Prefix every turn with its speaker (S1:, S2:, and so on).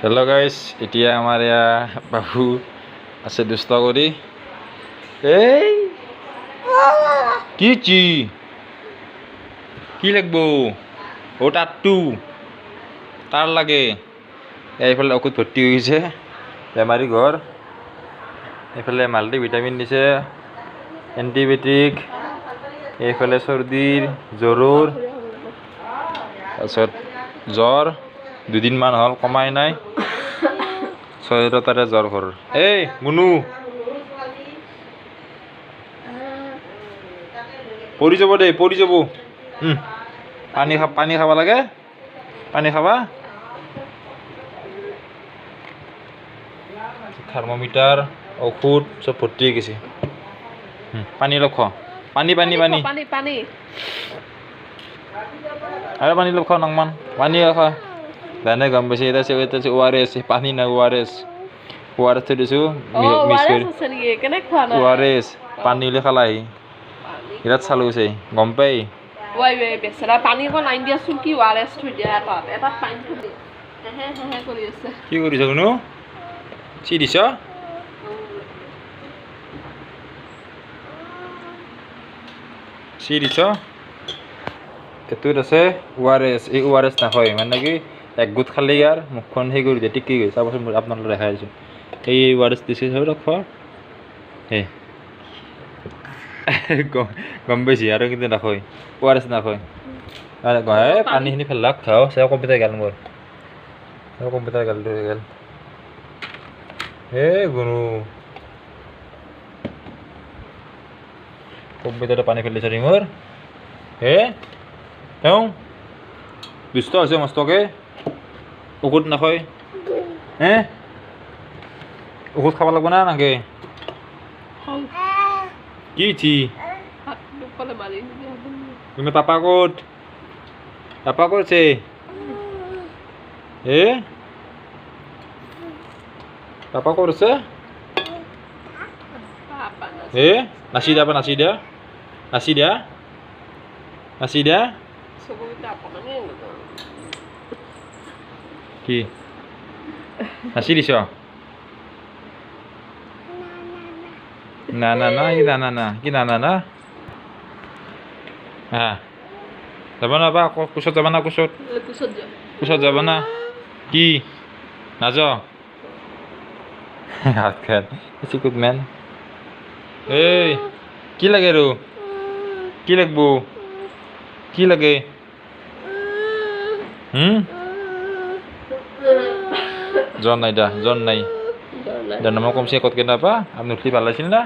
S1: Hello' guys, এতিয়া আমাৰ এয়া বাবু আছে দুষ্ট কৰি। এই কি লাগব? অ তাতটো তাৰ লাগে। এইফালে ঔষধ ভৰ্তি হৈ গৈছে, বেমাৰী ঘৰ। এইফালে মাল্টি ভিটামিন দিছে, এণ্টিবায়টিক। এইফালে চৰ্দিৰ জ্বৰৰ, তাৰপিছত জ্বৰ 2 দিনমান হ'ল, কমাই নাই। 6 জ্বৰ ঘৰৰ। এই মুনু পৰি যাব দেই, পৰি যাব। পানী খাব লাগে, পানী খাবা। থাৰ্মোমিটাৰ, ঔষধ চব ভৰ্তি হৈ গৈছে। পানী অলপ খোৱা, পানী পানী পানী আৰু পানী অলপ খোৱা নংমান, পানী খোৱা। জানে গম পাইছে, এতিয়া ORS, পানী নাই ORS থৈ দিছোঁ মিক্স কৰি। ORS পানী উলি খালাহি, বিৰাট চালু হৈছে গম পাই।
S2: বেচেৰা পানী অকণ আনি দিয়াচোন, কি ORS থৈ দিয়া এটাত পানী থৈ দিয়ে। কৰি আছে।
S1: কি কৰিছ কোনো? চি দিছ? চি দিছ? এইটোত আছে ORS। এই ORS নাখায়, মানে কি একগোট খালি আৰু মুখখন সেই কৰি দিয়ে, টিকি গৈ। চাবচোন আপোনালোকে দেখাই আছোঁ। এই ORS দিছে চাব খোৱা। এই গম পাইছি আৰু কিন্তু নাখায়, ORS নাখায়। পানীখিনি ফেললাক খাওঁ, কম্পিউটাৰ গেল মোৰ। কম্পিউটাৰ গেল হৈ গেল। গুণু কম্পিউটাৰত পানী ফেলিছ মোৰ। তেওঁ দুষ্ট হৈছে মস্তকে। ঔষধ নাখায়, ঔষধ খাব লাগিব না নাগে? কি থি তুমি পাপা ক'ত? পাপা ক'ত আছে? পাপা ক'ত আছে? নাচি দিয়া, নাচি দিয়া, নাচি দিয়া, নাচি দিয়া। কি নাচি দিছ? না না না, কি না না না, কি না না না? যাব না বা কোচত যাবা না? কোচত যাবা না? কি নাযাওঁ? হাত খাত চিকুট মেন। এই কি লাগে আৰু? কি লাগব? কি লাগে? জ্বৰ নাই দা, জ্বৰ নাই। মই কমছে ক'ত কেনেবা আপনি উঠি ভাল লাগিছিল না?